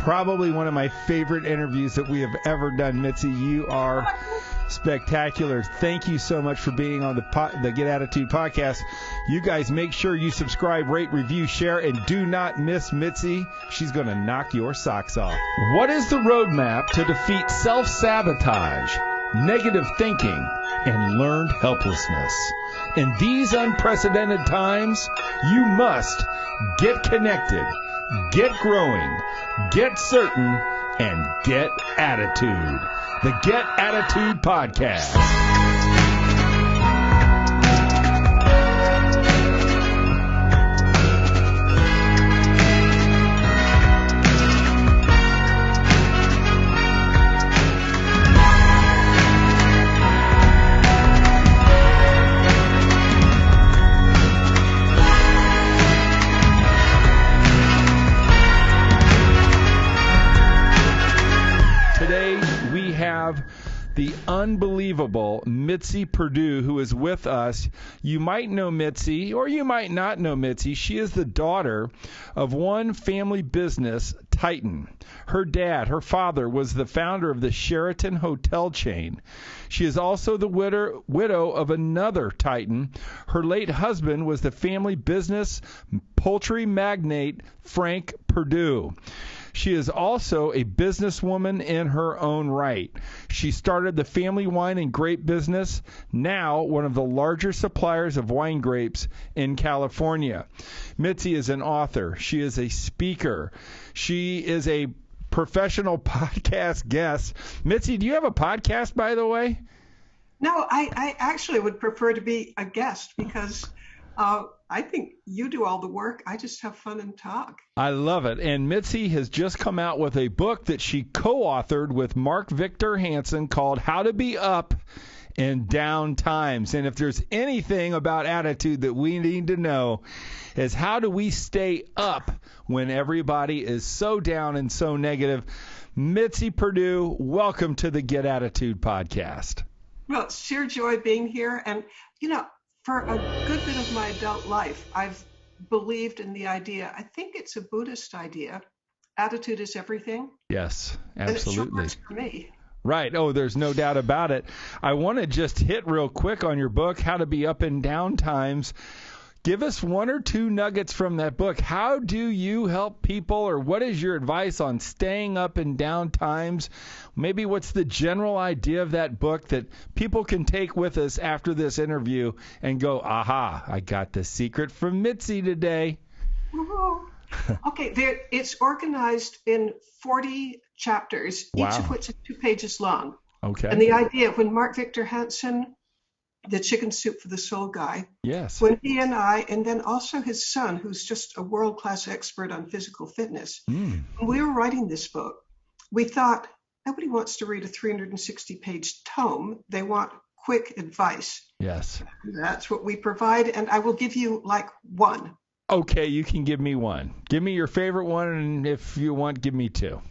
probably one of my favorite interviews that we have ever done. Mitzi, you are spectacular. Thank you so much for being on the Get Attitude podcast. You guys make sure you subscribe, rate, review, share, and do not miss Mitzi. She's going to knock your socks off. What is the roadmap to defeat self-sabotage, negative thinking, and learned helplessness? In these unprecedented times, you must get connected, get growing, get certain, and get attitude. The Get Attitude Podcast. The unbelievable Mitzi Perdue, who is with us. You might know Mitzi, or you might not know Mitzi. She is the daughter of one family business titan. Her dad, her father, was the founder of the Sheraton hotel chain. She is also the widow of another titan. Her late husband was the family business poultry magnate Frank Perdue. She is also a businesswoman in her own right. She started the family wine and grape business, now one of the larger suppliers of wine grapes in California. Mitzi is an author. She is a speaker. She is a professional podcast guest. Mitzi, do you have a podcast, by the way? No, I actually would prefer to be a guest because I think you do all the work. I just have fun and talk. I love it. And Mitzi has just come out with a book that she co-authored with Mark Victor Hansen called How to Be Up in Down Times. And if there's anything about attitude that we need to know is how do we stay up when everybody is so down and so negative. Mitzi Perdue, welcome to the Get Attitude podcast. Well, it's sheer joy being here. And, for a good bit of my adult life, I've believed in the idea. I think it's a Buddhist idea. Attitude is everything. Yes, absolutely. And it sure works for me. Right. Oh, there's no doubt about it. I want to just hit real quick on your book, How to Be Up in Down Times. Give us one or two nuggets from that book. How do you help people, or what is your advice on staying up in down times? Maybe what's the general idea of that book that people can take with us after this interview and go, aha, I got the secret from Mitzi today. Okay, it's organized in 40 chapters, Wow. Each of which is 2 pages long. Okay. And the idea, when Mark Victor Hansen, the Chicken Soup for the Soul guy, Yes. when he and I, and then also his son, who's just a world-class expert on physical fitness, when we were writing this book, we thought, nobody wants to read a 360-page tome. They want quick advice. Yes. That's what we provide, and I will give you like one. Okay, you can give me one. Give me your favorite one, and if you want, give me two.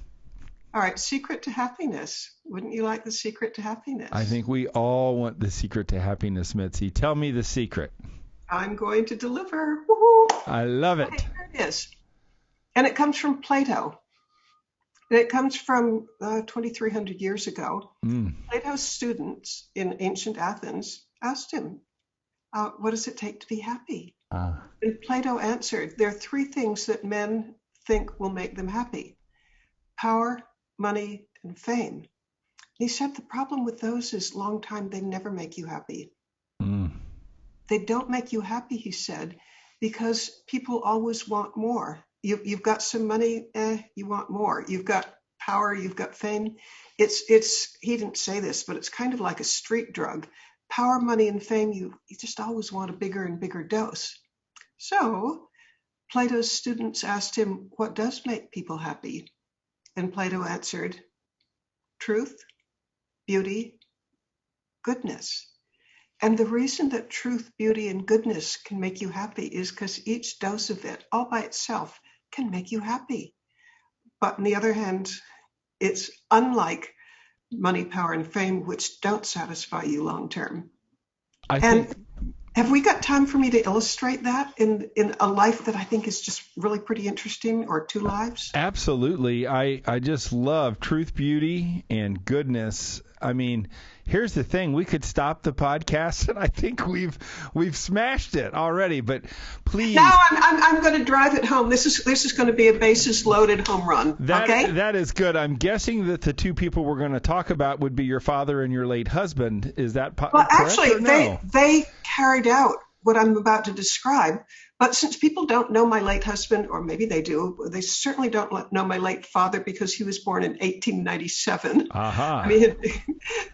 All right, secret to happiness. Wouldn't you like the secret to happiness? I think we all want the secret to happiness, Mitzi. Tell me the secret. I'm going to deliver. Woo-hoo. I love it. Okay, here it is. And it comes from Plato. And it comes from 2,300 years ago. Plato's students in ancient Athens asked him, what does it take to be happy? And Plato answered, there are 3 things that men think will make them happy: power, money, and fame. He said the problem with those is long time they never make you happy. They don't make you happy, he said, because people always want more. You've got some money, you want more. You've got power, you've got fame. It's he didn't say this, but it's kind of like a street drug. Power, money, and fame, you just always want a bigger and bigger dose. So Plato's students asked him, what does make people happy? And Plato answered, truth, beauty, goodness. And the reason that truth, beauty, and goodness can make you happy is because each dose of it, all by itself, can make you happy. But on the other hand, it's unlike money, power, and fame, which don't satisfy you long term. I think Have we got time for me to illustrate that in a life that I think is just really pretty interesting, or two lives? Absolutely. I just love truth, beauty, and goodness. I mean, here's the thing. We could stop the podcast, and I think we've smashed it already. But please. Now I'm going to drive it home. This is going to be a bases-loaded home run. Okay? That is good. I'm guessing that the two people we're going to talk about would be your father and your late husband. Is that correct? Well, actually, no? they carried out what I'm about to describe. But since people don't know my late husband, or maybe they do, they certainly don't know my late father because he was born in 1897. I mean,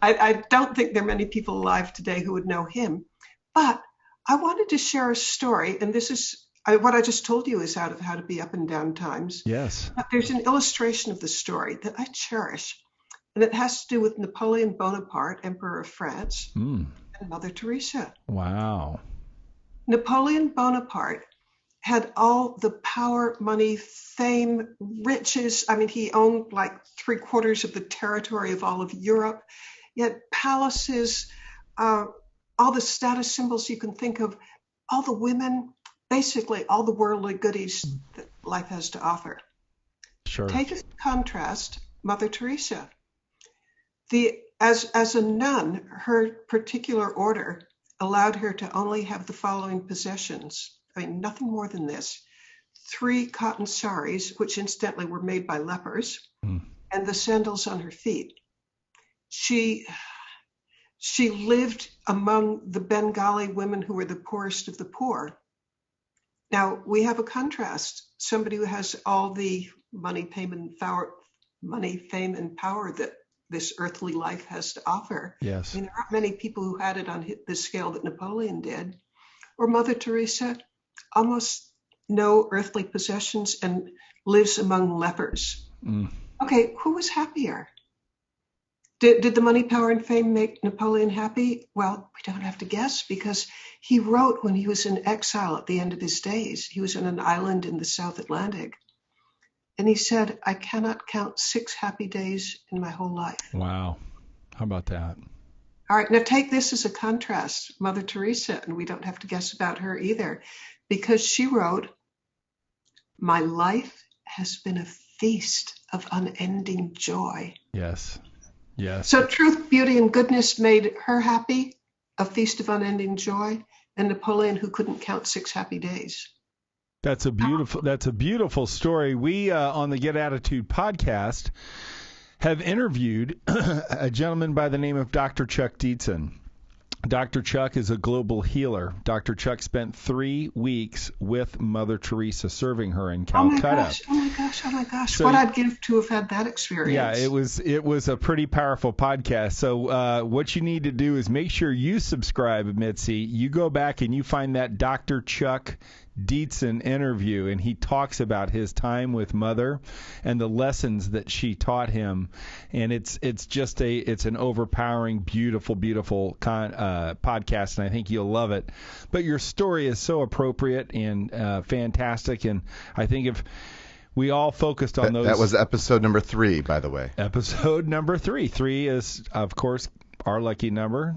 I don't think there are many people alive today who would know him. But I wanted to share a story, and this is what I just told you is out of How to Be Up and Down Times. Yes. But there's an illustration of the story that I cherish, and it has to do with Napoleon Bonaparte, Emperor of France, and Mother Teresa. Wow. Napoleon Bonaparte had all the power, money, fame, riches. I mean, he owned like 3/4 of the territory of all of Europe. He had palaces, all the status symbols you can think of, all the women, basically all the worldly goodies that life has to offer. Sure. Take as contrast Mother Teresa. As a nun, her particular order allowed her to only have the following possessions. I mean, nothing more than this. 3 cotton saris, which incidentally were made by lepers, and the sandals on her feet. She lived among the Bengali women who were the poorest of the poor. Now, we have a contrast. Somebody who has all the money, fame, and power that this earthly life has to offer. Yes. I mean, there aren't many people who had it on the scale that Napoleon did. Or Mother Teresa, almost no earthly possessions and lives among lepers. Okay, who was happier? Did the money, power, and fame make Napoleon happy? Well, we don't have to guess, because he wrote when he was in exile at the end of his days. He was on an island in the South Atlantic. And he said, I cannot count 6 happy days in my whole life. Wow. How about that? All right, now take this as a contrast, Mother Teresa, and we don't have to guess about her either, because she wrote, my life has been a feast of unending joy. Yes. Yes. So truth, beauty, and goodness made her happy, a feast of unending joy, and Napoleon, who couldn't count 6 happy days. That's a beautiful story. We on the Get Attitude podcast have interviewed a gentleman by the name of Dr. Chuck Dietzen. Dr. Chuck is a global healer. Dr. Chuck spent 3 weeks with Mother Teresa, serving her in Calcutta. Oh my gosh. So, what I'd give to have had that experience. Yeah, it was a pretty powerful podcast. So what you need to do is make sure you subscribe, Mitzi. You go back and you find that Dr. Chuck Dietzen interview, and he talks about his time with Mother and the lessons that she taught him, and it's an overpowering, beautiful podcast, and I think you'll love it. But your story is so appropriate and fantastic, and I think if we all focused on those. That was episode number 3, by the way. Episode number 3. 3 is, of course, our lucky number.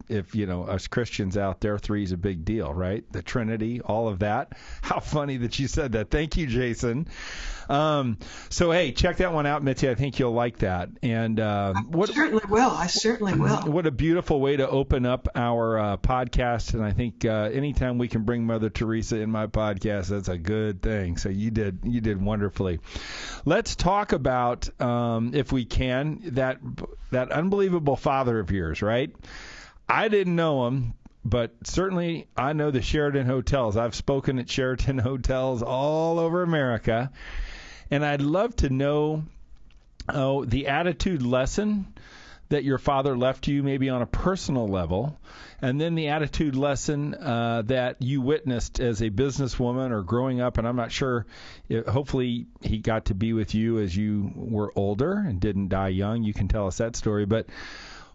If, us Christians out there, 3 is a big deal, right? The Trinity, all of that. How funny that you said that. Thank you, Jason. So, hey, check that one out, Mitzi. I think you'll like that. And I certainly will. What a beautiful way to open up our podcast. And I think anytime we can bring Mother Teresa in my podcast, that's a good thing. So you did wonderfully. Let's talk about, if we can, that unbelievable father of yours, right? I didn't know him, but certainly I know the Sheraton hotels. I've spoken at Sheraton hotels all over America, and I'd love to know the attitude lesson that your father left you, maybe on a personal level, and then the attitude lesson that you witnessed as a businesswoman or growing up. And I'm not sure, hopefully he got to be with you as you were older and didn't die young. You can tell us that story, but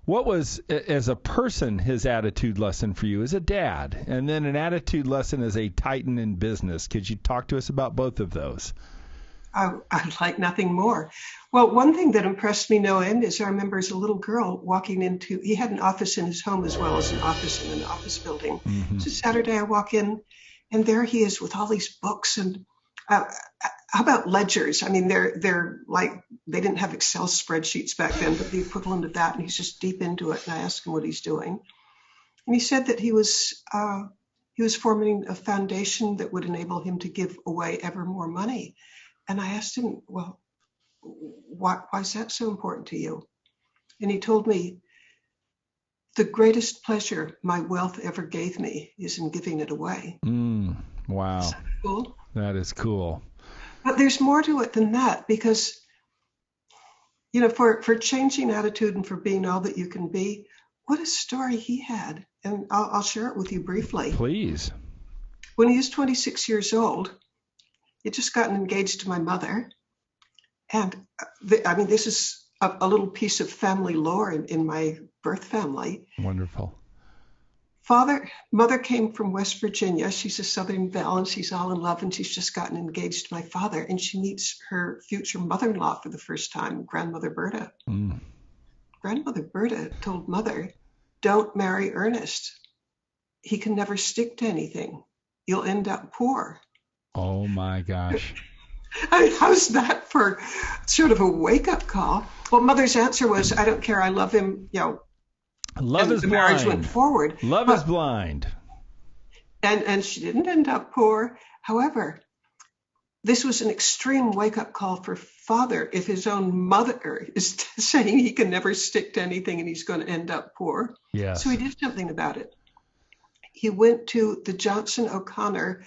what was, as a person, his attitude lesson for you as a dad, and then an attitude lesson as a titan in business? Could you talk to us about both of those? I'd like nothing more. Well, one thing that impressed me no end is I remember as a little girl walking into, he had an office in his home as well as an office in an office building. Mm-hmm. So Saturday I walk in and there he is with all these books and how about ledgers? I mean, they're like, they didn't have Excel spreadsheets back then, but the equivalent of that. And he's just deep into it. And I asked him what he's doing. And he said that he was forming a foundation that would enable him to give away ever more money. And I asked him, well, why is that so important to you? And he told me, the greatest pleasure my wealth ever gave me is in giving it away. Wow. Is that cool? That is cool. But there's more to it than that, because, you know, for changing attitude and for being all that you can be, what a story he had. And I'll share it with you briefly. Please. When he was 26 years old, he'd just gotten engaged to my mother. And this is a little piece of family lore in my birth family. Wonderful. Mother came from West Virginia. She's a Southern belle and she's all in love and she's just gotten engaged to my father. And she meets her future mother-in-law for the first time, Grandmother Berta. Grandmother Berta told Mother, don't marry Ernest. He can never stick to anything. You'll end up poor. Oh my gosh. How's that for sort of a wake-up call? Well, Mother's answer was, I don't care, I love him, you know. Love is blind. The marriage went forward. Love is blind. And she didn't end up poor. However, this was an extreme wake-up call for Father if his own mother is saying he can never stick to anything and he's going to end up poor. Yes. So he did something about it. He went to the Johnson O'Connor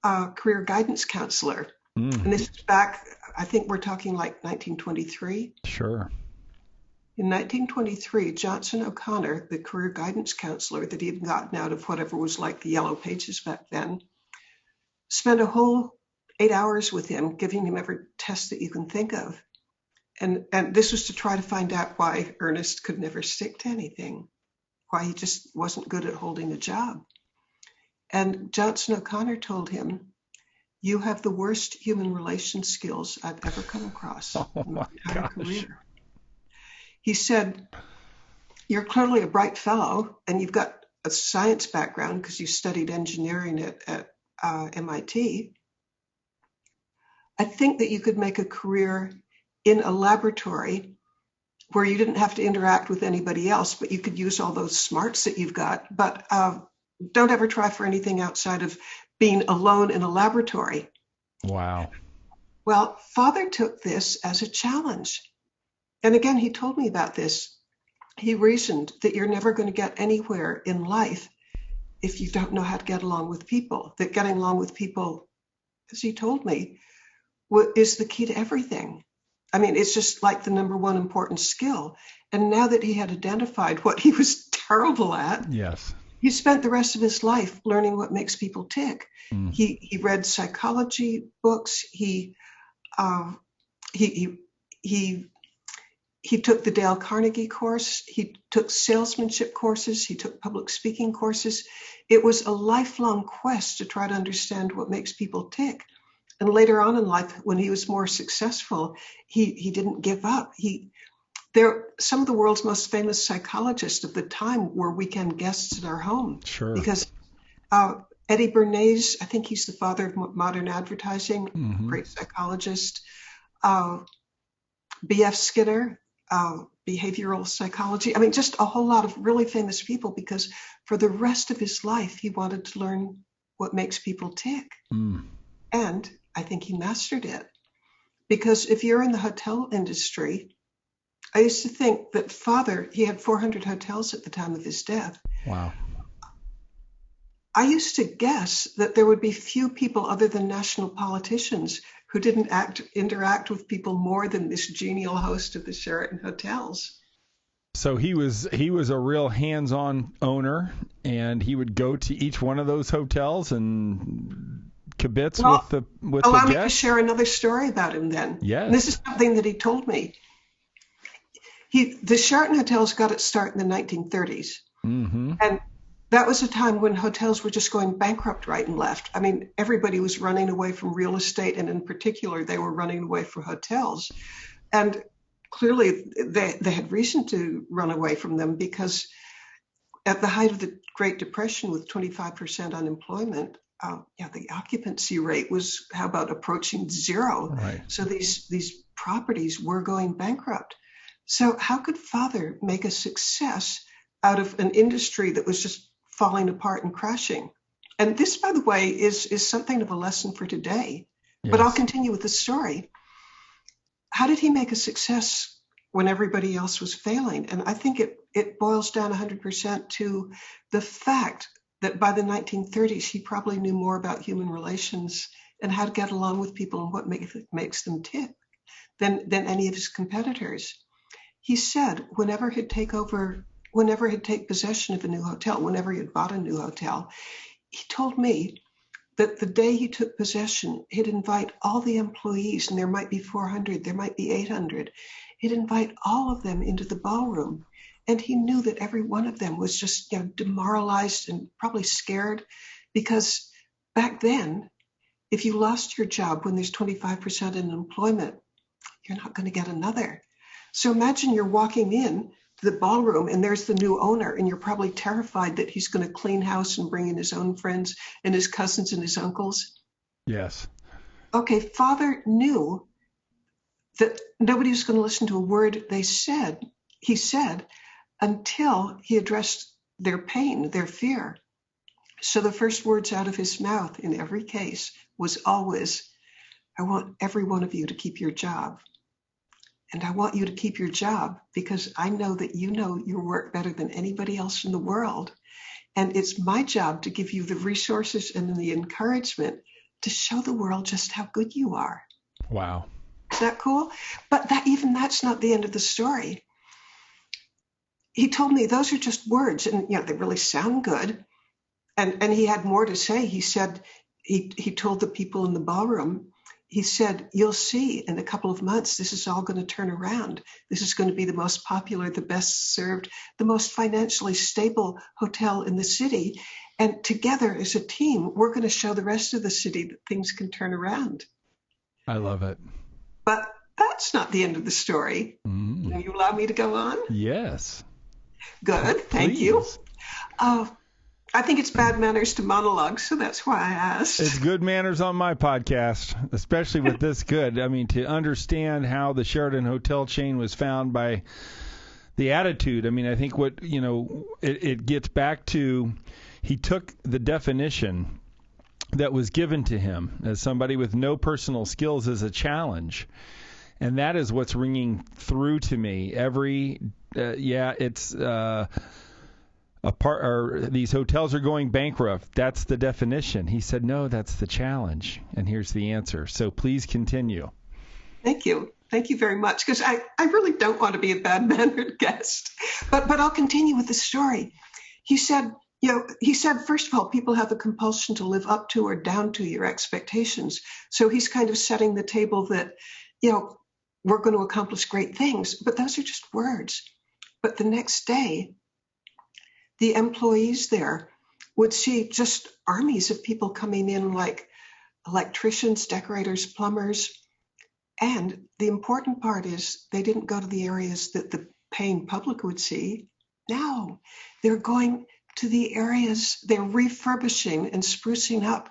career guidance counselor. And this is back, I think we're talking like 1923. Sure. In 1923, Johnson O'Connor, the career guidance counselor that he had gotten out of whatever was like the Yellow Pages back then, spent a whole 8 hours with him, giving him every test that you can think of. And this was to try to find out why Ernest could never stick to anything, why he just wasn't good at holding a job. And Johnson O'Connor told him, you have the worst human relations skills I've ever come across in my entire career. He said, you're clearly a bright fellow and you've got a science background because you studied engineering at MIT. I think that you could make a career in a laboratory where you didn't have to interact with anybody else, but you could use all those smarts that you've got. But don't ever try for anything outside of being alone in a laboratory. Wow. Well, Father took this as a challenge. And again, he told me about this. He reasoned that you're never going to get anywhere in life if you don't know how to get along with people, that getting along with people, as he told me, is the key to everything. I mean, it's just like the number one important skill. And now that he had identified what he was terrible at, yes, he spent the rest of his life learning what makes people tick. He read psychology books. He took the Dale Carnegie course. He took salesmanship courses. He took public speaking courses. It was a lifelong quest to try to understand what makes people tick. And later on in life, when he was more successful, he didn't give up. Some of the world's most famous psychologists of the time were weekend guests at our home. Sure. Because Eddie Bernays, I think he's the father of modern advertising, great psychologist. B.F. Skinner, behavioral psychology. I mean, just a whole lot of really famous people, because for the rest of his life, he wanted to learn what makes people tick. And I think he mastered it. Because if you're in the hotel industry, I used to think that Father, he had 400 hotels at the time of his death. Wow. I used to guess that there would be few people other than national politicians who didn't interact with people more than this genial host of the Sheraton hotels. So he was a real hands-on owner, and he would go to each one of those hotels and kibitz with the guests. Allow me to share another story about him then. Yes. And this is something that he told me. The Sheraton hotels got its start in the 1930s. And That was a time when hotels were just going bankrupt right and left. I mean, everybody was running away from real estate, and in particular, they were running away from hotels. And clearly, they had reason to run away from them, because at the height of the Great Depression, with 25% unemployment, the occupancy rate was, how about, approaching zero. Right. So these properties were going bankrupt. So how could Father make a success out of an industry that was just falling apart and crashing? And this, by the way, is something of a lesson for today. Yes. But I'll continue with the story. How did he make a success when everybody else was failing? And I think it boils down 100% to the fact that by the 1930s, he probably knew more about human relations and how to get along with people and what makes them tick than any of his competitors. He said whenever he'd take possession of a new hotel, whenever he had bought a new hotel, he told me that the day he took possession, he'd invite all the employees, and there might be 400, there might be 800. He'd invite all of them into the ballroom. And he knew that every one of them was just demoralized and probably scared, because back then, if you lost your job when there's 25% unemployment, you're not going to get another. So imagine you're walking in to the ballroom and there's the new owner, and you're probably terrified that he's going to clean house and bring in his own friends and his cousins and his uncles. Yes. Okay, Father knew that nobody was going to listen to a word he said, until he addressed their pain, their fear. So the first words out of his mouth in every case was always, I want every one of you to keep your job. And I want you to keep your job because I know that you know your work better than anybody else in the world. And it's my job to give you the resources and the encouragement to show the world just how good you are. Wow. Isn't that cool? But that's not the end of the story. He told me those are just words, and they really sound good. And he had more to say. He said, he told the people in the ballroom, he said, you'll see in a couple of months, this is all going to turn around. This is going to be the most popular, the best served, the most financially stable hotel in the city. And together as a team, we're going to show the rest of the city that things can turn around. I love it. But that's not the end of the story. Will you allow me to go on? Yes. Good, thank you. I think it's bad manners to monologue, so that's why I asked. It's good manners on my podcast, especially with this good. I mean, to understand how the Sheraton hotel chain was found by the attitude. I mean, I think what, it gets back to, he took the definition that was given to him as somebody with no personal skills as a challenge. And that is what's ringing through to me these hotels are going bankrupt. That's the definition. He said, no, that's the challenge. And here's the answer. So please continue. Thank you. Thank you very much. Because I really don't want to be a bad-mannered guest. But I'll continue with the story. He said, first of all, people have a compulsion to live up to or down to your expectations. So he's kind of setting the table that, we're going to accomplish great things. But those are just words. But the next day, the employees there would see just armies of people coming in, like electricians, decorators, plumbers. And the important part is they didn't go to the areas that the paying public would see. No, they're going to the areas, they're refurbishing and sprucing up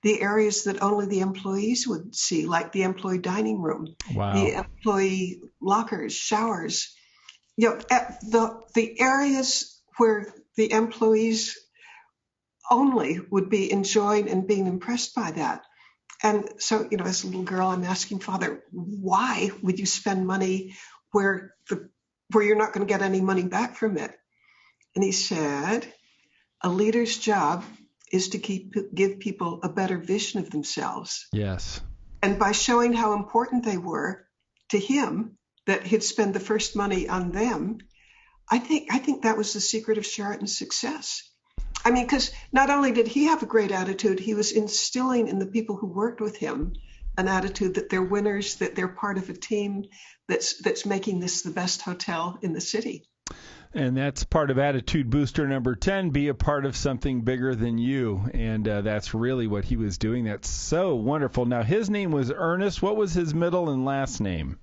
the areas that only the employees would see, like the employee dining room, wow, the employee lockers, showers. At the areas where the employees only would be enjoying and being impressed by that. And so, as a little girl, I'm asking Father, why would you spend money where you're not going to get any money back from it? And he said, a leader's job is to give people a better vision of themselves. Yes. And by showing how important they were to him, that he'd spend the first money on them, I think that was the secret of Sheraton's success. I mean, because not only did he have a great attitude, he was instilling in the people who worked with him an attitude that they're winners, that they're part of a team that's making this the best hotel in the city. And that's part of attitude booster number 10, be a part of something bigger than you. And that's really what he was doing. That's so wonderful. Now, his name was Ernest. What was his middle and last name?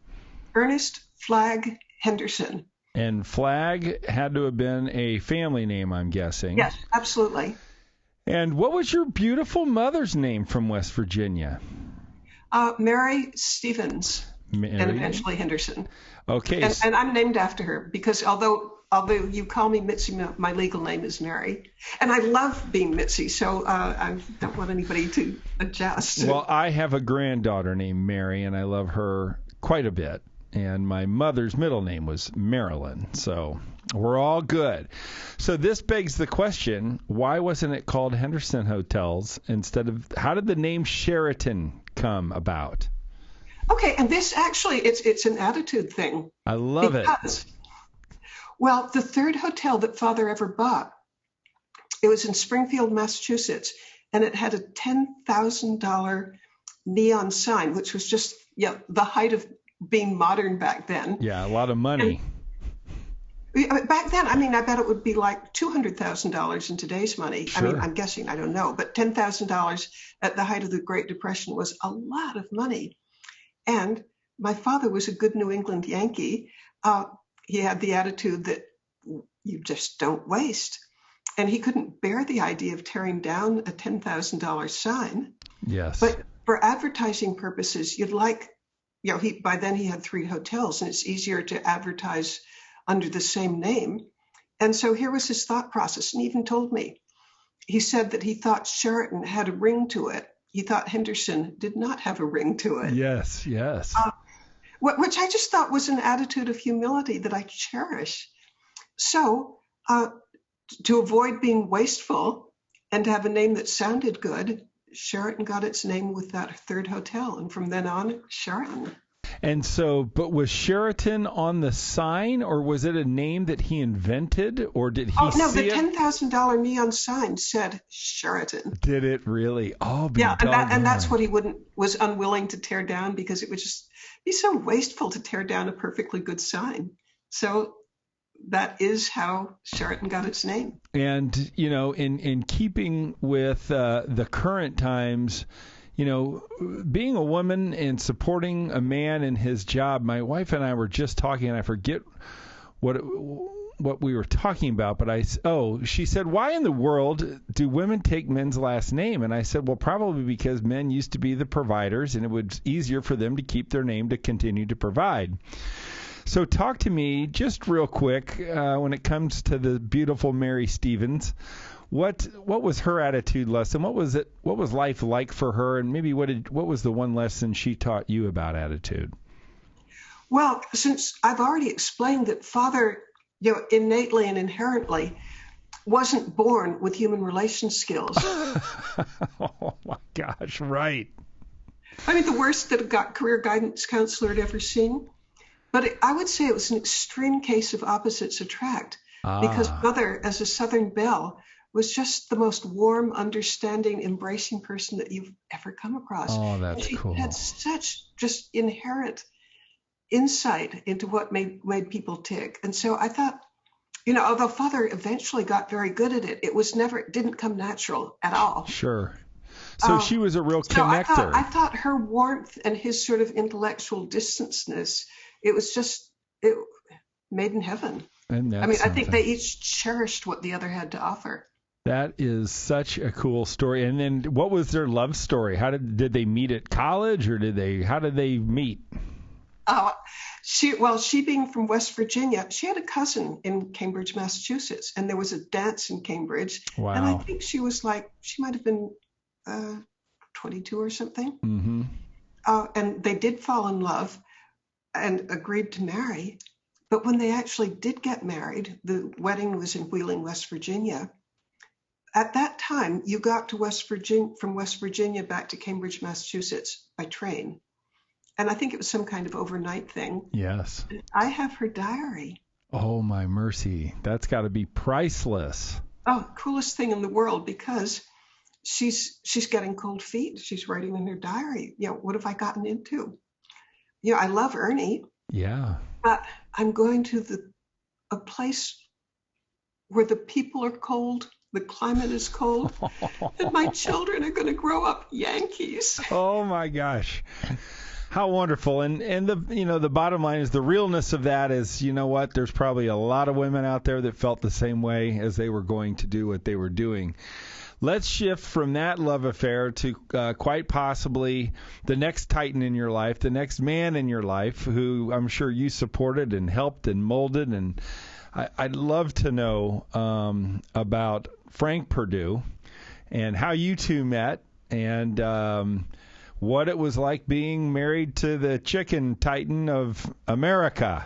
Ernest Flagg Henderson. And Flagg had to have been a family name, I'm guessing. Yes, absolutely. And what was your beautiful mother's name from West Virginia? Mary Stevens. Mary? And eventually Henderson. Okay. And I'm named after her because although you call me Mitzi, my legal name is Mary. And I love being Mitzi, so I don't want anybody to adjust. Well, I have a granddaughter named Mary, and I love her quite a bit. And my mother's middle name was Marilyn, so we're all good. So this begs the question, why wasn't it called Henderson Hotels instead of, how did the name Sheraton come about? Okay, and this actually, it's an attitude thing. I love it. Well, the third hotel that Father ever bought, it was in Springfield, Massachusetts, and it had a $10,000 neon sign, which was just the height of being modern back then. Yeah, a lot of money. And back then, I mean, I bet it would be like $200,000 in today's money. Sure. I mean, I'm guessing, I don't know, but $10,000 at the height of the Great Depression was a lot of money. And my father was a good New England Yankee. He had the attitude that you just don't waste. And he couldn't bear the idea of tearing down a $10,000 sign. Yes. But for advertising purposes, you'd like, by then he had 3 hotels, and it's easier to advertise under the same name. And so here was his thought process, and he even told me. He said that he thought Sheraton had a ring to it. He thought Henderson did not have a ring to it. Yes, yes. Which I just thought was an attitude of humility that I cherish. So to avoid being wasteful and to have a name that sounded good, Sheraton got its name with that third hotel. And from then on, Sheraton. And so, but was Sheraton on the sign, or was it a name that he invented, or did he see it? The $10,000 neon sign said Sheraton. Did it really? Oh, yeah, and that's what he was unwilling to tear down, because it would just be so wasteful to tear down a perfectly good sign. So that is how Sheraton got its name. And in keeping with the current times, being a woman and supporting a man in his job, my wife and I were just talking, and I forget what we were talking about, but she said, why in the world do women take men's last name? And I said, well, probably because men used to be the providers, and it was easier for them to keep their name to continue to provide. So talk to me just real quick when it comes to the beautiful Mary Stevens. What was her attitude lesson? What was life like for her? And maybe what was the one lesson she taught you about attitude? Well, since I've already explained that Father, innately and inherently wasn't born with human relation skills. Oh my gosh, right. I mean, the worst that a career guidance counselor had ever seen. But I would say it was an extreme case of opposites attract, because Mother, as a Southern belle, was just the most warm, understanding, embracing person that you've ever come across. Oh, that's cool. She had such just inherent insight into what made people tick. And so I thought, although Father eventually got very good at it, it didn't come natural at all. Sure. So she was a real connector. I thought her warmth and his sort of intellectual distanceness, it made in heaven. And I think they each cherished what the other had to offer. That is such a cool story. And then what was their love story? How did they meet at college, or how did they meet? She being from West Virginia, she had a cousin in Cambridge, Massachusetts, and there was a dance in Cambridge. Wow. And I think she might have been 22 or something. Mm-hmm. And they did fall in love and agreed to marry. But when they actually did get married, the wedding was in Wheeling, West Virginia. At that time, you got to from West Virginia back to Cambridge, Massachusetts by train. And I think it was some kind of overnight thing. Yes. I have her diary. Oh, my mercy. That's got to be priceless. Oh, coolest thing in the world, because she's getting cold feet. She's writing in her diary, what have I gotten into? I love Ernie. Yeah. But I'm going to a place where the people are cold, the climate is cold, and my children are going to grow up Yankees. Oh my gosh. How wonderful. And the bottom line is the realness of that is, you know what, there's probably a lot of women out there that felt the same way as they were going to do what they were doing. Let's shift from that love affair to quite possibly the next titan in your life, the next man in your life who I'm sure you supported and helped and molded. And I'd love to know about Frank Perdue and how you two met and what it was like being married to the chicken titan of America.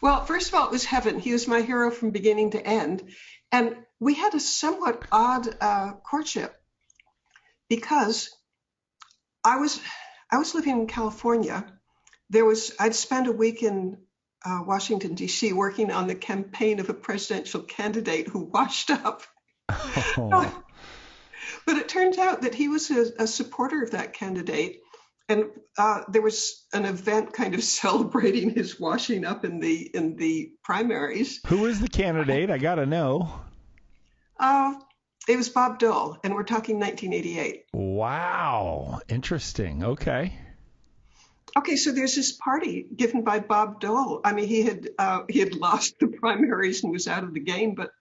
Well, first of all, it was heaven. He was my hero from beginning to end. And we had a somewhat odd courtship because I was living in California. I'd spent a week in Washington, D.C. working on the campaign of a presidential candidate who washed up. Oh. But it turned out that he was a supporter of that candidate. And there was an event kind of celebrating his washing up in the primaries. Who is the candidate? I got to know. It was Bob Dole, and we're talking 1988. Wow. Interesting. Okay. Okay, so there's this party given by Bob Dole. I mean, he had lost the primaries and was out of the game, but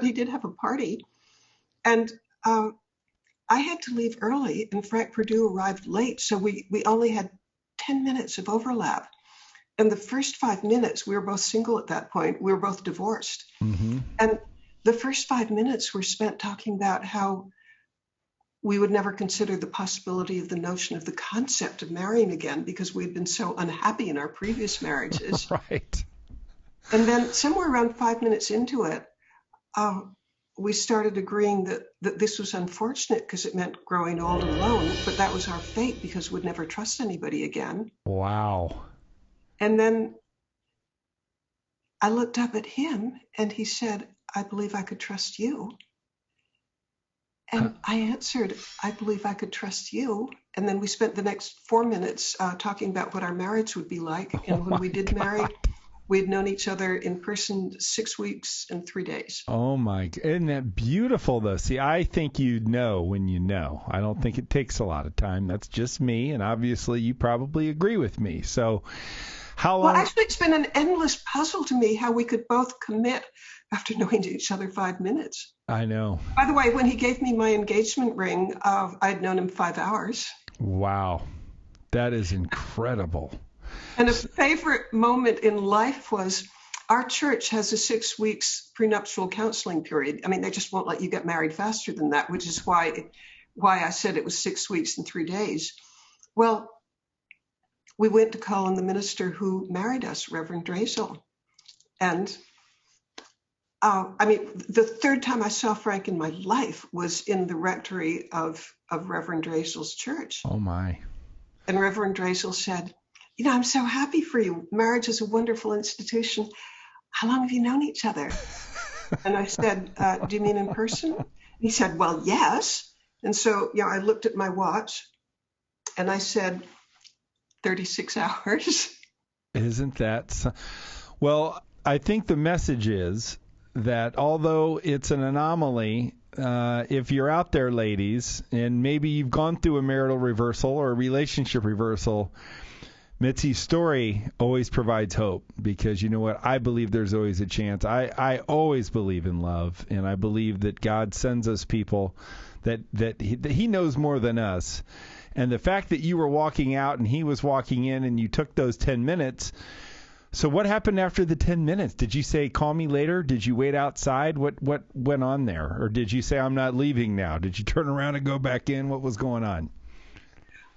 he did have a party. And I had to leave early, and Frank Perdue arrived late, so we only had 10 minutes of overlap. And the first 5 minutes, we were both single at that point. We were both divorced. Mm-hmm. And the first 5 minutes were spent talking about how we would never consider the possibility of the notion of the concept of marrying again because we had been so unhappy in our previous marriages. Right. And then somewhere around 5 minutes into it, we started agreeing that this was unfortunate because it meant growing old and alone, but that was our fate because we'd never trust anybody again. Wow. And then I looked up at him and he said, I believe I could trust you. And I answered, I believe I could trust you. And then we spent the next 4 minutes talking about what our marriage would be like. And when we did marry, we had known each other in person 6 weeks and 3 days. Oh, my. Isn't that beautiful, though? See, I think you know when you know. I don't think it takes a lot of time. That's just me. And obviously, you probably agree with me. So how long? Well, actually, it's been an endless puzzle to me how we could both commit after knowing each other 5 minutes. I know. By the way, when he gave me my engagement ring, I'd known him 5 hours. Wow. That is incredible. And a favorite moment in life was our church has a 6 weeks prenuptial counseling period. I mean, they just won't let you get married faster than that, which is why I said it was 6 weeks and 3 days. Well, we went to call on the minister who married us, Reverend Drazel. And the third time I saw Frank in my life was in the rectory of Reverend Drazel's church. Oh, my. And Reverend Drazel said, I'm so happy for you. Marriage is a wonderful institution. How long have you known each other? And I said, do you mean in person? And he said, well, yes. And so, I looked at my watch and I said, 36 hours. Isn't that? Well, I think the message is that although it's an anomaly, if you're out there, ladies, and maybe you've gone through a marital reversal or a relationship reversal, Mitzi's story always provides hope because you know what? I believe there's always a chance. I always believe in love, and I believe that God sends us people that he knows more than us. And the fact that you were walking out and he was walking in and you took those 10 minutes. So what happened after the 10 minutes? Did you say, call me later? Did you wait outside? What went on there? Or did you say, I'm not leaving now? Did you turn around and go back in? What was going on?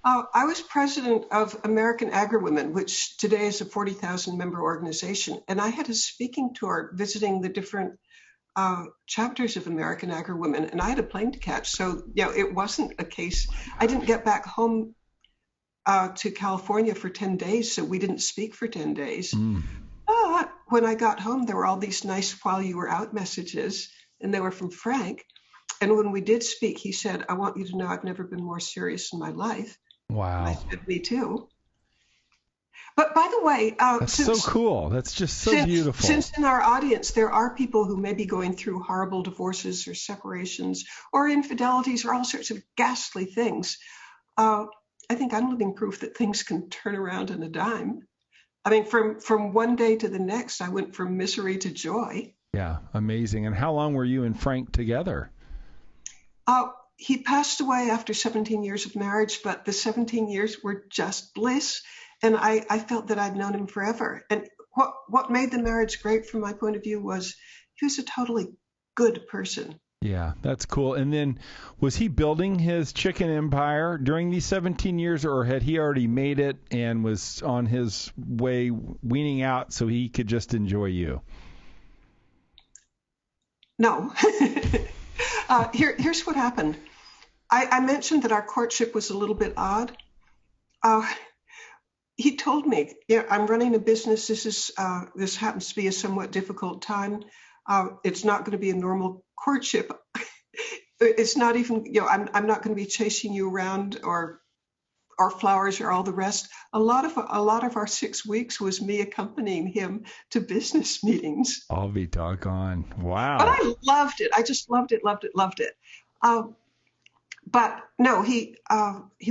I was president of American Agri-Women, which today is a 40,000 member organization. And I had a speaking tour visiting the different chapters of American Agri-Women, and I had a plane to catch. So, it wasn't a case. I didn't get back home to California for 10 days, so we didn't speak for 10 days. But when I got home, there were all these nice while you were out messages, and they were from Frank. And when we did speak, he said, I want you to know I've never been more serious in my life. Wow. And I said, me too. But by the way, that's so cool. That's just so beautiful. Since in our audience there are people who may be going through horrible divorces or separations or infidelities or all sorts of ghastly things, I think I'm living proof that things can turn around in a dime. I mean, from one day to the next, I went from misery to joy. Yeah, amazing. And how long were you and Frank together? He passed away after 17 years of marriage, but the 17 years were just bliss. And I felt that I'd known him forever. And what made the marriage great from my point of view was he was a totally good person. Yeah, that's cool. And then was he building his chicken empire during these 17 years, or had he already made it and was on his way weaning out so he could just enjoy you? No. Here's what happened. I mentioned that our courtship was a little bit odd. He told me, I'm running a business. This happens to be a somewhat difficult time. It's not going to be a normal courtship. It's not even, I'm not going to be chasing you around or flowers or all the rest. A lot of our 6 weeks was me accompanying him to business meetings. I'll be doggone. Wow. But I loved it. I just loved it. But no, he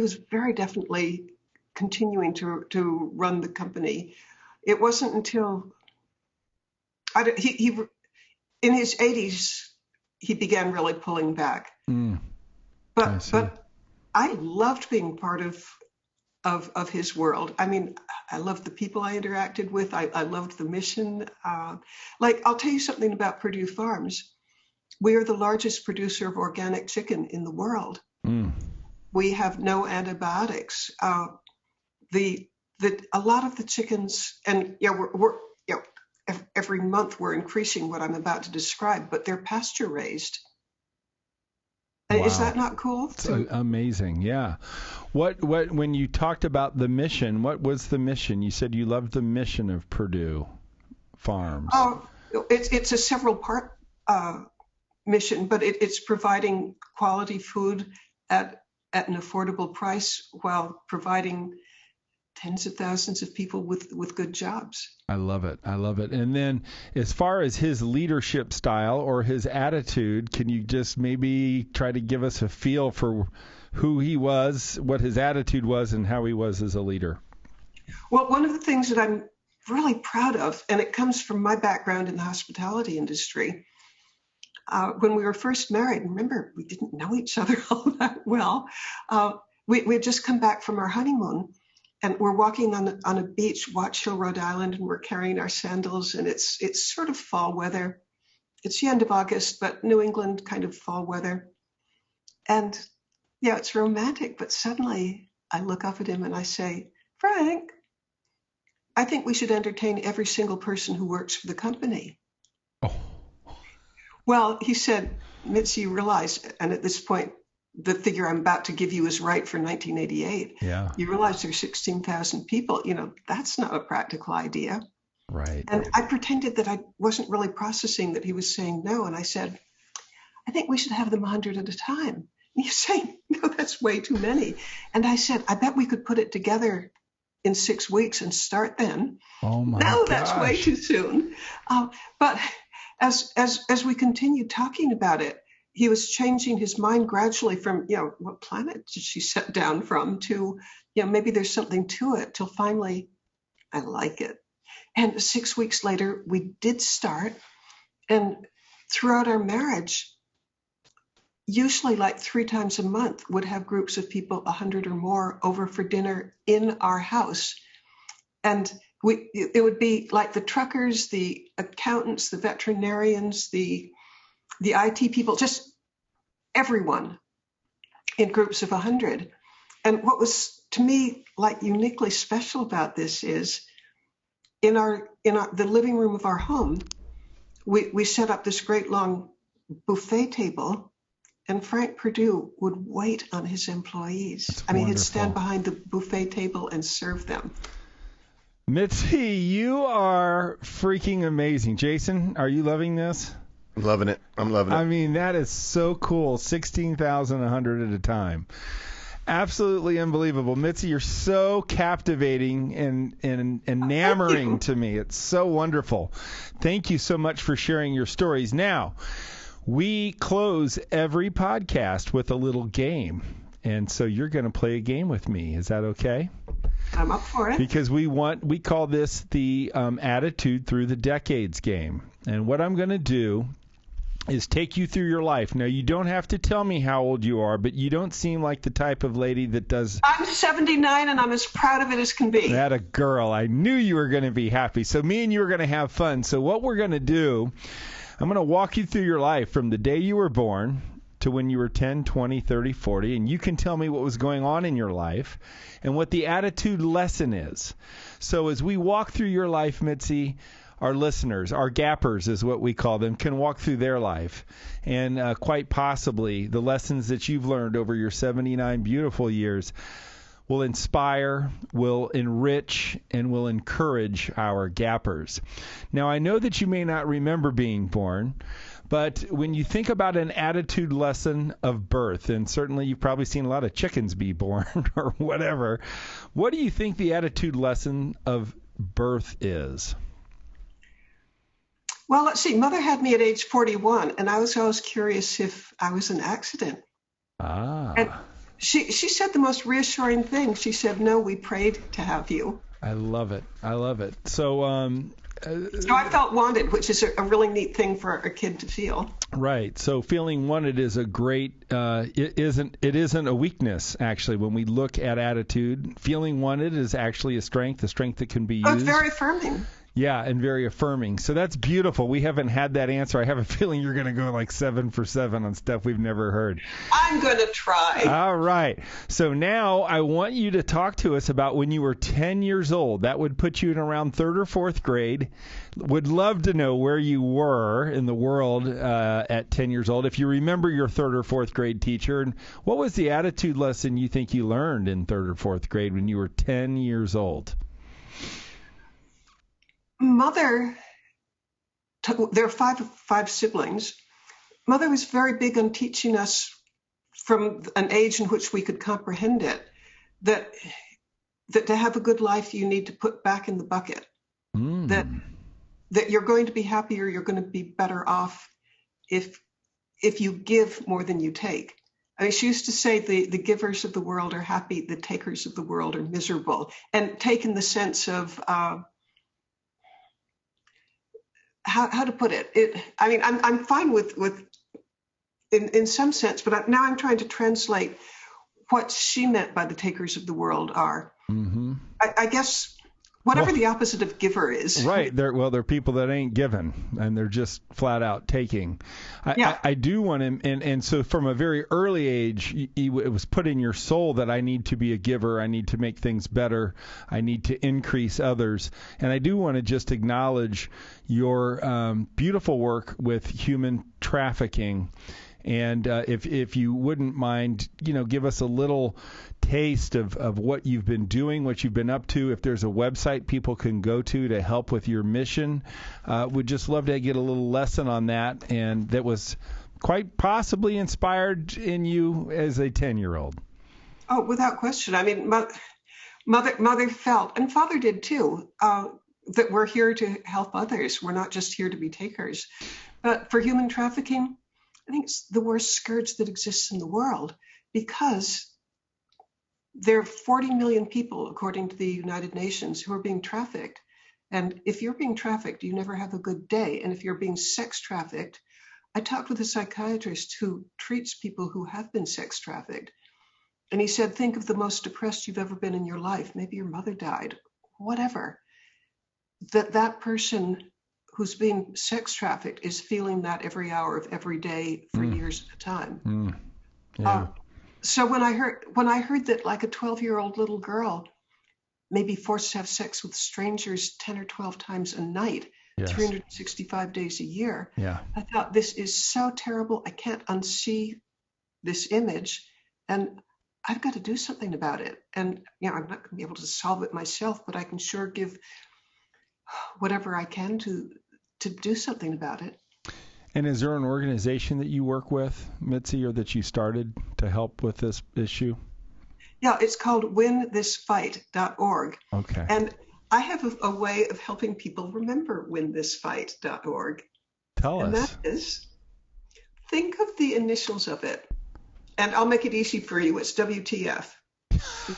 was very definitely continuing to run the company. It wasn't until he in his 80s he began really pulling back. But I loved being part of his world. I mean, I loved the people I interacted with. I loved the mission. I'll tell you something about Perdue Farms. We are the largest producer of organic chicken in the world. We have no antibiotics. A lot of the chickens, and we're every month we're increasing what I'm about to describe, but they're pasture raised. Wow. Is that not cool? It's amazing. Yeah. What when you talked about the mission, what was the mission? You said you loved the mission of Perdue Farms. It's a several part mission, but it's providing quality food at an affordable price while providing tens of thousands of people with good jobs. I love it. And then as far as his leadership style or his attitude, can you just maybe try to give us a feel for who he was, what his attitude was, and how he was as a leader? Well, one of the things that I'm really proud of, and it comes from my background in the hospitality industry, when we were first married, remember, we didn't know each other all that well. We had just come back from our honeymoon, and we're walking on a beach, Watch Hill, Rhode Island, and we're carrying our sandals, and it's sort of fall weather. It's the end of August, but New England kind of fall weather. And yeah, it's romantic, but suddenly I look up at him and I say, Frank, I think we should entertain every single person who works for the company. Oh. Well, he said, Mitzi, you realize, and at this point, the figure I'm about to give you is right for 1988. Yeah. You realize there's 16,000 people. That's not a practical idea. Right. And I pretended that I wasn't really processing that he was saying no. And I said, I think we should have them 100 at a time. And he's saying, no, that's way too many. And I said, I bet we could put it together in 6 weeks and start then. Oh my No, gosh. That's way too soon. But as we continued talking about it, he was changing his mind gradually from, what planet did she set down from to, maybe there's something to it, till finally, I like it. And 6 weeks later, we did start. And throughout our marriage, usually like 3 times a month, would have groups of people, 100 or more, over for dinner in our house. And it would be like the truckers, the accountants, the veterinarians, the IT people, just everyone in groups of 100. And what was to me like uniquely special about this is in the living room of our home, we set up this great long buffet table, and Frank Perdue would wait on his employees. He'd stand behind the buffet table and serve them. Mitzi, you are freaking amazing. Jason, are you loving this? I'm loving it. That is so cool. 16,100 at a time. Absolutely unbelievable. Mitzi, you're so captivating and enamoring to me. It's so wonderful. Thank you so much for sharing your stories. Now, we close every podcast with a little game. And so you're going to play a game with me. Is that okay? I'm up for it. Because we call this the Attitude Through the Decades game. And what I'm going to do is take you through your life. Now, you don't have to tell me how old you are, but you don't seem like the type of lady that does. I'm 79, and I'm as proud of it as can be. That a girl. I knew you were going to be happy. So me and you are going to have fun. So what we're going to do, I'm going to walk you through your life from the day you were born to when you were 10, 20, 30, 40, and you can tell me what was going on in your life and what the attitude lesson is. So as we walk through your life, Mitzi, our listeners, our gappers is what we call them, can walk through their life. And quite possibly the lessons that you've learned over your 79 beautiful years will inspire, will enrich, and will encourage our gappers. Now, I know that you may not remember being born, but when you think about an attitude lesson of birth, and certainly you've probably seen a lot of chickens be born or whatever, what do you think the attitude lesson of birth is? Well, let's see. Mother had me at age 41, and I was always curious if I was an accident. And she said the most reassuring thing. She said, "No, we prayed to have you." I love it. I love it. So I felt wanted, which is a really neat thing for a kid to feel. Right. So feeling wanted is a great. It isn't a weakness actually. When we look at attitude, feeling wanted is actually a strength that can be used. Oh, it's very affirming. Yeah, and very affirming. So that's beautiful. We haven't had that answer. I have a feeling you're going to go like 7 for 7 on stuff we've never heard. I'm going to try. All right. So now I want you to talk to us about when you were 10 years old. That would put you in around 3rd or 4th grade. Would love to know where you were in the world at 10 years old. If you remember your 3rd or 4th grade teacher, and what was the attitude lesson you think you learned in 3rd or 4th grade when you were 10 years old? Mother, there are five siblings. Mother was very big on teaching us from an age in which we could comprehend it, that to have a good life, you need to put back in the bucket. That you're going to be happier, you're going to be better off if you give more than you take. I mean, she used to say the givers of the world are happy, the takers of the world are miserable. And take in the sense of how to put it. I mean, I'm fine with in some sense, but now I'm trying to translate what she meant by the takers of the world are. Mm-hmm. I guess whatever the opposite of giver is. Right. They're people that ain't given, and they're just flat out taking. I do want to, and so from a very early age, it was put in your soul that I need to be a giver. I need to make things better. I need to increase others. And I do want to just acknowledge your beautiful work with human trafficking. And if you wouldn't mind, give us a little taste of what you've been doing, what you've been up to. If there's a website people can go to help with your mission, would just love to get a little lesson on that. And that was quite possibly inspired in you as a 10-year-old. Oh, without question. I mean, mother felt, and father did too, that we're here to help others. We're not just here to be takers. But for human trafficking, I think it's the worst scourge that exists in the world, because there are 40 million people, according to the United Nations, who are being trafficked. And if you're being trafficked, you never have a good day. And if you're being sex trafficked, I talked with a psychiatrist who treats people who have been sex trafficked. And he said, think of the most depressed you've ever been in your life. Maybe your mother died, whatever. That person who's being sex trafficked is feeling that every hour of every day for years at a time. Yeah. So when I heard that like a 12-year-old little girl may be forced to have sex with strangers 10 or 12 times a night, 365 days a year, I thought, this is so terrible. I can't unsee this image, and I've got to do something about it. And I'm not going to be able to solve it myself, but I can sure give whatever I can to do something about it. And is there an organization that you work with, Mitzi, or that you started to help with this issue? Yeah, it's called winthisfight.org. Okay. And I have a way of helping people remember winthisfight.org. Tell and us. that is, think of the initials of it. And I'll make it easy for you. It's WTF.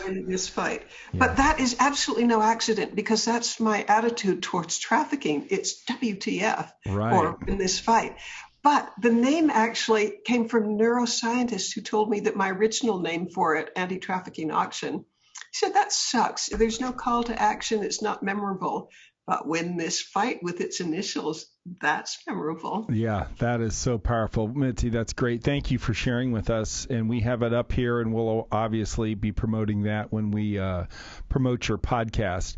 Win this fight. Yeah. But that is absolutely no accident, because that's my attitude towards trafficking. It's WTF, right. or in this fight. But the name actually came from neuroscientists who told me that my original name for it, Anti-Trafficking Auction, he said, that sucks. There's no call to action. It's not memorable. But win this fight with its initials, that's memorable. Yeah, that is so powerful. Mitzi, that's great. Thank you for sharing with us. And we have it up here, and we'll obviously be promoting that when we promote your podcast.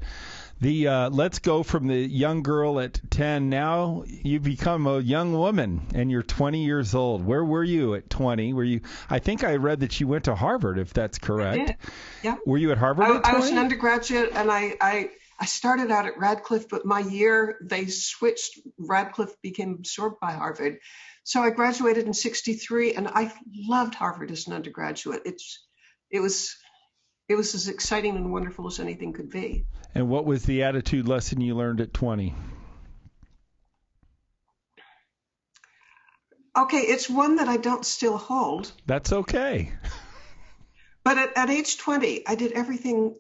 Let's go from the young girl at 10. Now you've become a young woman, and you're 20 years old. Where were you at 20? I think I read that you went to Harvard, if that's correct. I did. Yeah. Were you at Harvard at 20? I was an undergraduate, and I started out at Radcliffe, but my year they switched. Radcliffe became absorbed by Harvard. So I graduated in 1963, and I loved Harvard as an undergraduate. It was as exciting and wonderful as anything could be. And what was the attitude lesson you learned at 20? Okay, it's one that I don't still hold. That's okay. But at age 20, I did everything.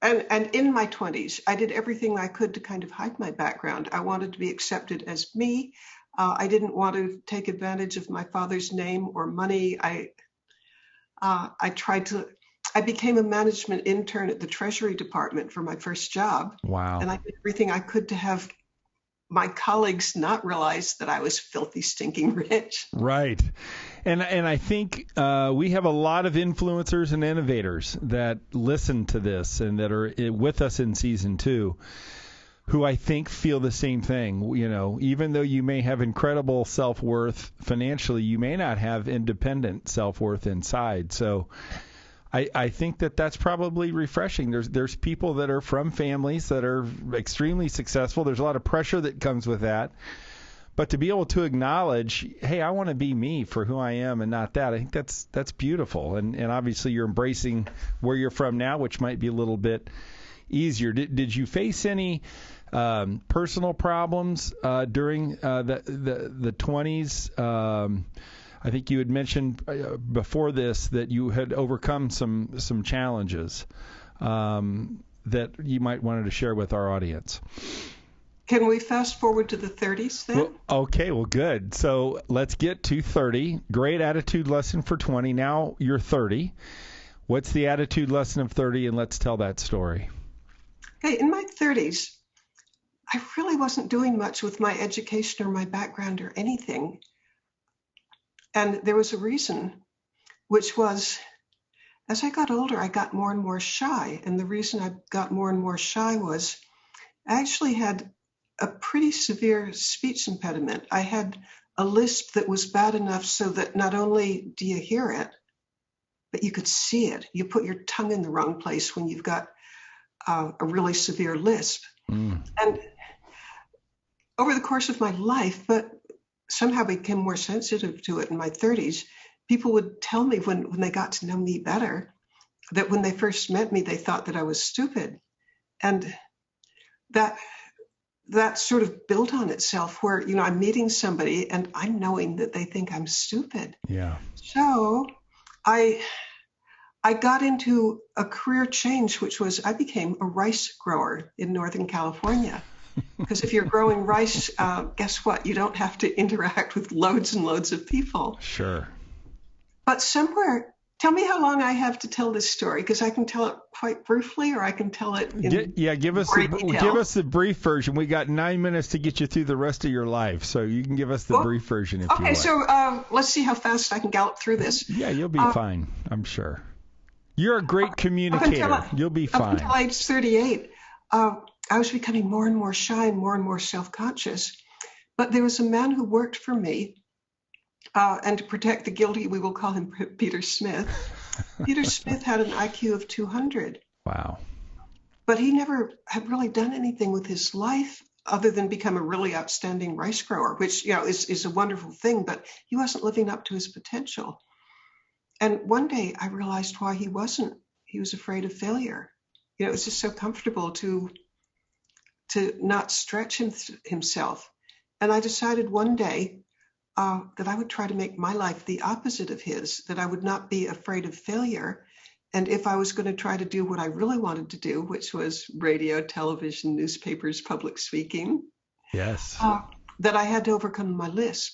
And in my 20s, I did everything I could to kind of hide my background. I wanted to be accepted as me. I didn't want to take advantage of my father's name or money. I became a management intern at the Treasury Department for my first job. Wow. And I did everything I could to have my colleagues not realize that I was filthy, stinking rich. Right. And I think we have a lot of influencers and innovators that listen to this and that are with us in season 2, who I think feel the same thing. You know, even though you may have incredible self-worth financially, you may not have independent self-worth inside. So I think that's probably refreshing. There's people that are from families that are extremely successful. There's a lot of pressure that comes with that. But to be able to acknowledge, hey, I want to be me for who I am and not that, I think that's beautiful. And obviously you're embracing where you're from now, which might be a little bit easier. Did you face any personal problems during the 20s? I think you had mentioned before this that you had overcome some challenges that you might wanted to share with our audience. Can we fast forward to the 30s then? Well, good. So let's get to 30. Great attitude lesson for 20. Now you're 30. What's the attitude lesson of 30? And let's tell that story. Okay, in my 30s, I really wasn't doing much with my education or my background or anything. And there was a reason, which was, as I got older, I got more and more shy. And the reason I got more and more shy was I actually had a pretty severe speech impediment. I had a lisp that was bad enough so that not only do you hear it, but you could see it. You put your tongue in the wrong place when you've got a really severe lisp. And over the course of my life, but somehow became more sensitive to it in my 30s, people would tell me when they got to know me better that when they first met me, they thought that I was stupid. And that sort of built on itself where, you know, I'm meeting somebody and I'm knowing that they think I'm stupid. Yeah. So I got into a career change, which was I became a rice grower in Northern California. Because if you're growing rice, guess what? You don't have to interact with loads and loads of people. Sure. But somewhere, tell me how long I have to tell this story, because I can tell it quite briefly, or I can tell it in give us the brief version. We got 9 minutes to get you through the rest of your life, so you can give us the brief version if you like. Okay, so let's see how fast I can gallop through this. Yeah, you'll be fine, I'm sure. You're a great communicator. You'll be fine. Up until age 38, I was becoming more and more shy and more self-conscious. But there was a man who worked for me, and to protect the guilty, we will call him Peter Smith. Peter Smith had an IQ of 200. Wow. But he never had really done anything with his life other than become a really outstanding rice grower, which, you know, is a wonderful thing, but he wasn't living up to his potential. And one day I realized why he wasn't. he was afraid of failure. It was just so comfortable to not stretch himself. And I decided one day that I would try to make my life the opposite of his, that I would not be afraid of failure. And if I was going to try to do what I really wanted to do, which was radio, television, newspapers, public speaking, yes, that I had to overcome my lisp.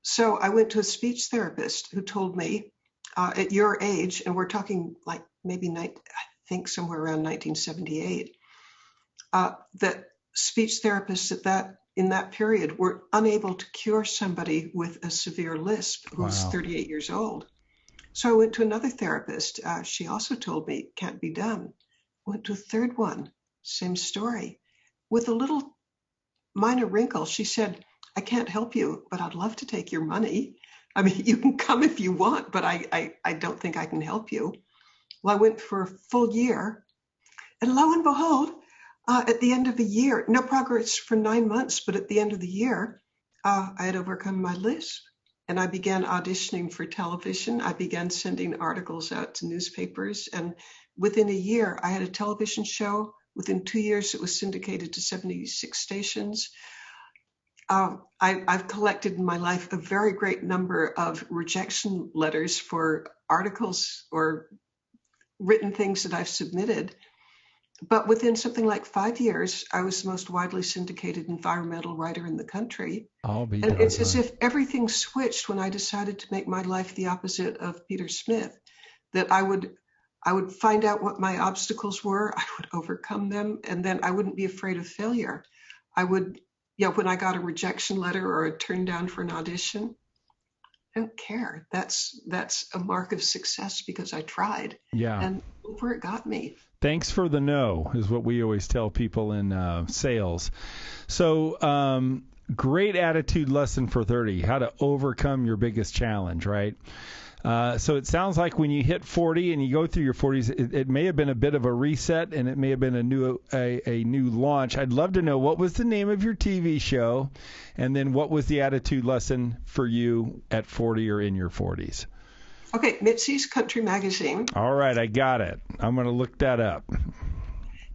So I went to a speech therapist who told me, at your age, and we're talking like maybe I think somewhere around 1978, that speech therapists in that period were unable to cure somebody with a severe lisp who was 38 years old. So I went to another therapist. She also told me it can't be done. Went to a third one, same story. With a little minor wrinkle, she said, I can't help you, but I'd love to take your money. I mean, you can come if you want, but I don't think I can help you. Well, I went for a full year, and lo and behold, at the end of the year, no progress for 9 months, but at the end of the year, I had overcome my lisp, and I began auditioning for television. I began sending articles out to newspapers, and within a year, I had a television show. Within 2 years, it was syndicated to 76 stations. I've collected in my life a very great number of rejection letters for articles or written things that I've submitted. But within something like 5 years, I was the most widely syndicated environmental writer in the country. And it's as if everything switched when I decided to make my life the opposite of Peter Smith, that I would find out what my obstacles were, I would overcome them, and then I wouldn't be afraid of failure. I would, when I got a rejection letter or a turn down for an audition, I don't care. That's a mark of success because I tried. Yeah. And look where it got me. Thanks for the no is what we always tell people in sales. So great attitude lesson for 30, how to overcome your biggest challenge, right? So it sounds like when you hit 40 and you go through your 40s, it may have been a bit of a reset and it may have been a new launch. I'd love to know, what was the name of your TV show, and then what was the attitude lesson for you at 40 or in your 40s? Okay, Mitzi's Country Magazine. All right, I got it. I'm going to look that up.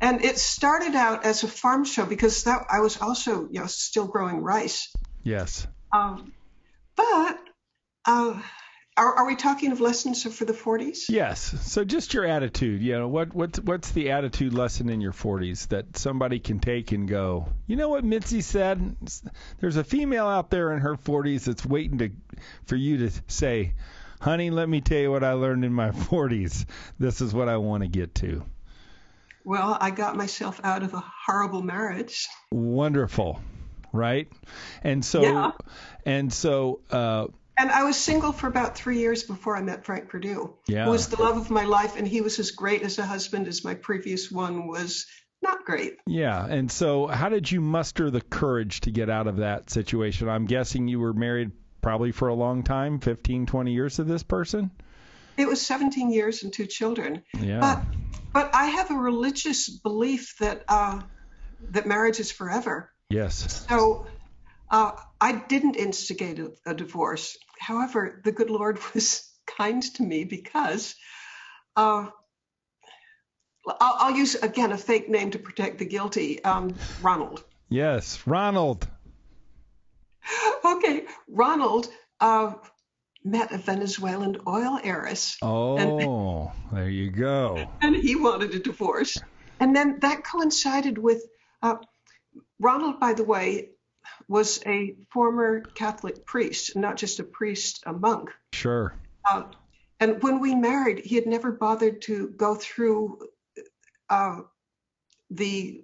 And it started out as a farm show because I was also still growing rice. Yes. But are we talking of lessons for the 40s? Yes. So just your attitude. What's the attitude lesson in your 40s that somebody can take and go, you know what Mitzi said? There's a female out there in her 40s that's waiting for you to say, honey, let me tell you what I learned in my 40s. This is what I want to get to. Well, I got myself out of a horrible marriage. Wonderful, right? And so, and I was single for about 3 years before I met Frank Perdue, who was the love of my life, and he was as great as a husband as my previous one was not great. Yeah, and so how did you muster the courage to get out of that situation? I'm guessing you were married probably for a long time, 15, 20 years to this person? It was 17 years and 2 children. Yeah. But I have a religious belief that marriage is forever. Yes. So I didn't instigate a divorce. However, the good Lord was kind to me because I'll use, again, a fake name to protect the guilty, Ronald. Yes, Ronald. Okay, Ronald met a Venezuelan oil heiress. Oh, there you go. And he wanted a divorce. And then that coincided with Ronald, by the way, was a former Catholic priest, not just a priest, a monk. Sure. And when we married, he had never bothered to go through the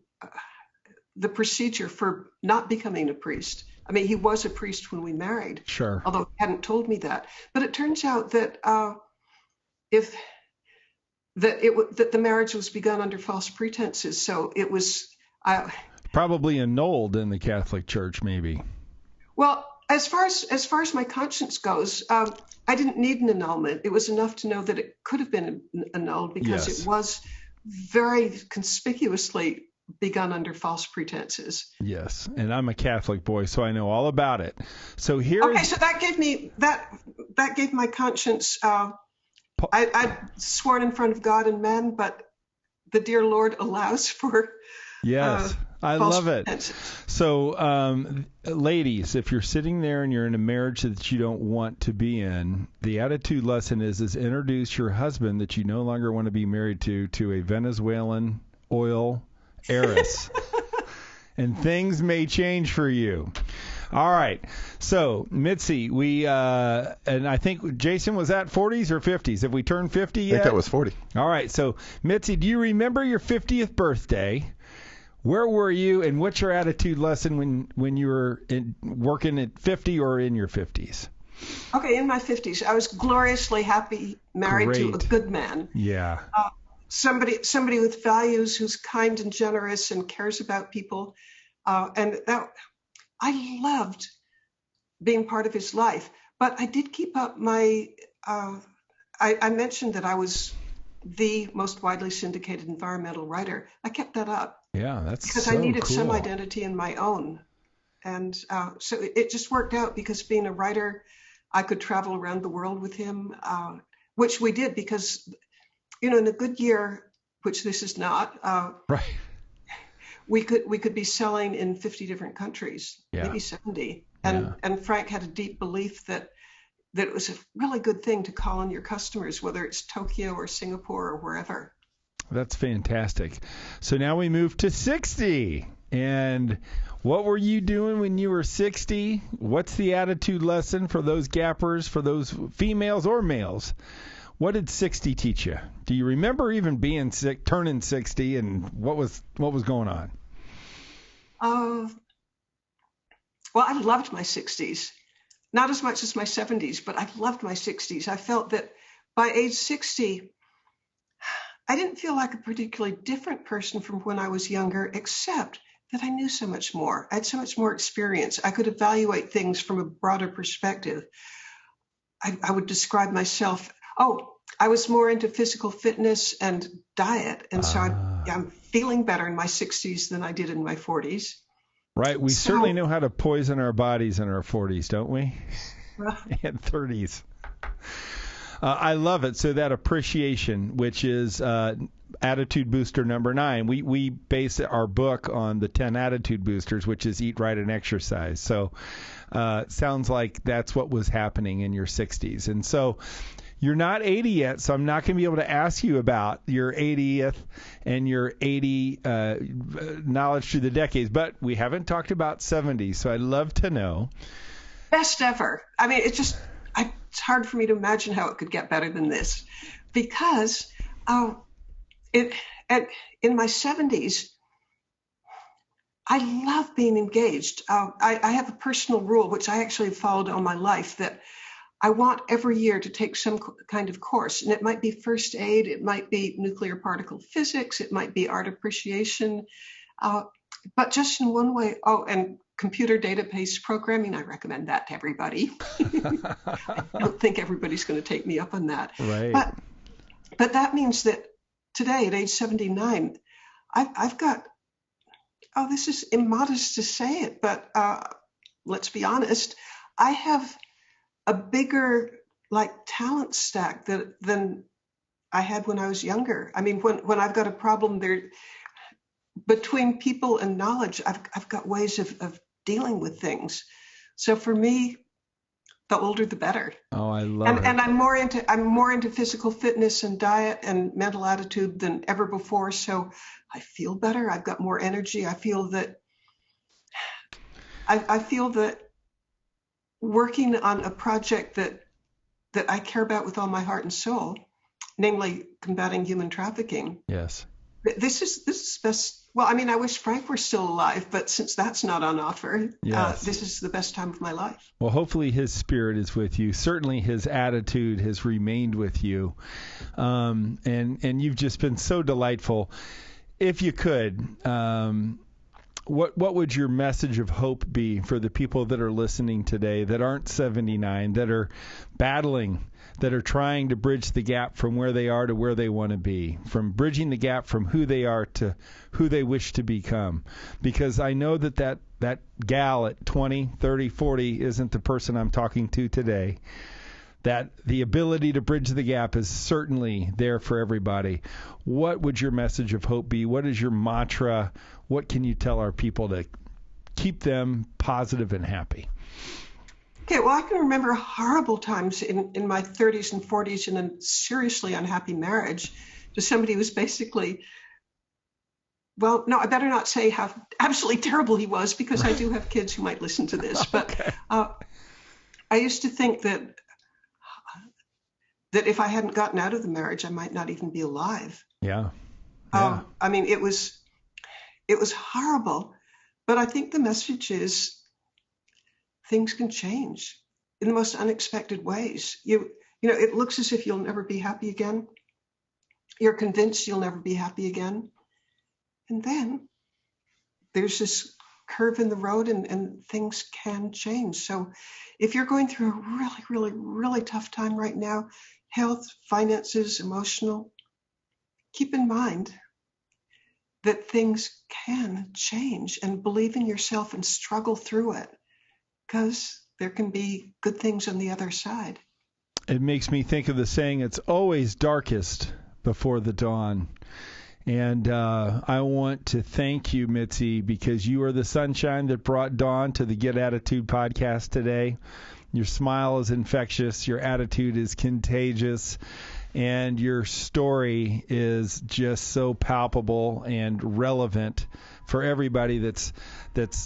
procedure for not becoming a priest. I mean, he was a priest when we married. Sure. Although he hadn't told me that. But it turns out that that the marriage was begun under false pretenses. So it was probably annulled in the Catholic Church, maybe. Well, as far as my conscience goes, I didn't need an annulment. It was enough to know that it could have been annulled because it was very conspicuously begun under false pretenses. Yes, and I'm a Catholic boy, so I know all about it. So here. Okay, so that gave my conscience I've sworn in front of God and men, but the dear Lord allows for yes, I love it. pretenses. So, ladies, if you're sitting there and you're in a marriage that you don't want to be in, the attitude lesson is introduce your husband that you no longer want to be married to a Venezuelan oil heiress. And things may change for you. All right. So, Mitzi, and I think Jason was at 40s or 50s. Have we turned 50 yet? I think that was 40. All right. So, Mitzi, do you remember your 50th birthday? Where were you, and what's your attitude lesson when you were working at 50 or in your 50s? Okay, in my 50s. I was gloriously happy, married to a good man. Yeah. Somebody with values, who's kind and generous and cares about people. I loved being part of his life. But I did keep up my, I mentioned that I was the most widely syndicated environmental writer. I kept that up. Yeah, that's because so I needed cool. some identity in my own. And so it just worked out because being a writer, I could travel around the world with him, which we did because, in a good year, which this is not, right. we could be selling in 50 different countries, maybe 70. And Frank had a deep belief that it was a really good thing to call on your customers, whether it's Tokyo or Singapore or wherever. That's fantastic. So now we move to 60. And what were you doing when you were 60? What's the attitude lesson for those gappers, for those females or males? What did 60 teach you? Do you remember even being sick, turning 60, and what was going on? Well, I loved my 60s. Not as much as my 70s, but I loved my 60s. I felt that by age 60, I didn't feel like a particularly different person from when I was younger, except that I knew so much more. I had so much more experience. I could evaluate things from a broader perspective. I would describe myself, I was more into physical fitness and diet. And so I'm feeling better in my 60s than I did in my 40s. Right. We certainly know how to poison our bodies in our 40s, don't we? And 30s. I love it. So that appreciation, which is attitude booster number 9. We base our book on the 10 attitude boosters, which is eat right and exercise. So sounds like that's what was happening in your 60s. And so you're not 80 yet, so I'm not going to be able to ask you about your 80th and your 80 knowledge through the decades, but we haven't talked about 70, so I'd love to know. Best ever. I mean, it's hard for me to imagine how it could get better than this, because in my 70s, I love being engaged. I have a personal rule, which I actually have followed all my life, that I want every year to take some kind of course, and it might be first aid, it might be nuclear particle physics, it might be art appreciation, but just in one way. And computer database programming, I recommend that to everybody. I don't think everybody's going to take me up on that. Right. But that means that today, at age 79, I've got, this is immodest to say it, but let's be honest, I have a bigger talent stack than I had when I was younger. I mean, when I've got a problem there, between people and knowledge, I've got ways of dealing with things. So for me, the older the better. Oh, I love it. And I'm more into physical fitness and diet and mental attitude than ever before. So I feel better. I've got more energy. I feel that working on a project that I care about with all my heart and soul, namely combating human trafficking. Yes. This is best. Well, I mean, I wish Frank were still alive, but since that's not on offer, yes. This is the best time of my life. Well, hopefully his spirit is with you. Certainly his attitude has remained with you. And you've just been so delightful. If you could, what would your message of hope be for the people that are listening today that aren't 79, that are battling, that are trying to bridge the gap from where they are to where they want to be, from bridging the gap from who they are to who they wish to become? Because I know that gal at 20, 30, 40 isn't the person I'm talking to today. that the ability to bridge the gap is certainly there for everybody. What would your message of hope be? What is your mantra? What can you tell our people to keep them positive and happy? Okay, well, I can remember horrible times in my 30s and 40s in a seriously unhappy marriage to somebody who was basically, well, no, I better not say how absolutely terrible he was, because I do have kids who might listen to this. But Okay. I used to think that if I hadn't gotten out of the marriage, I might not even be alive. Yeah. I mean, it was horrible. But I think the message is things can change in the most unexpected ways. You know, it looks as if you'll never be happy again. You're convinced you'll never be happy again. And then there's this curve in the road, and things can change. So if you're going through a really, really, really tough time right now, health, finances, emotional, keep in mind that things can change, and believe in yourself and struggle through it, because there can be good things on the other side. It makes me think of the saying, it's always darkest before the dawn. And I want to thank you, Mitzi, because you are the sunshine that brought dawn to the Get Attitude podcast today. Your smile is infectious. Your attitude is contagious. And your story is just so palpable and relevant for everybody that's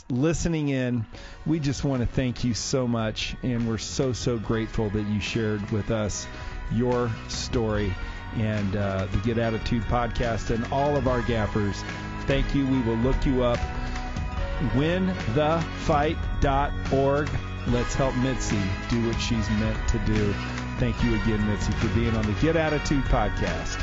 listening in. We just want to thank you so much, and we're so, so grateful that you shared with us your story. And the Get Attitude podcast and all of our gappers, thank you. We will look you up. winthefight.org. Let's help Mitzi do what she's meant to do. Thank you again, Mitzi, for being on the Get Attitude podcast.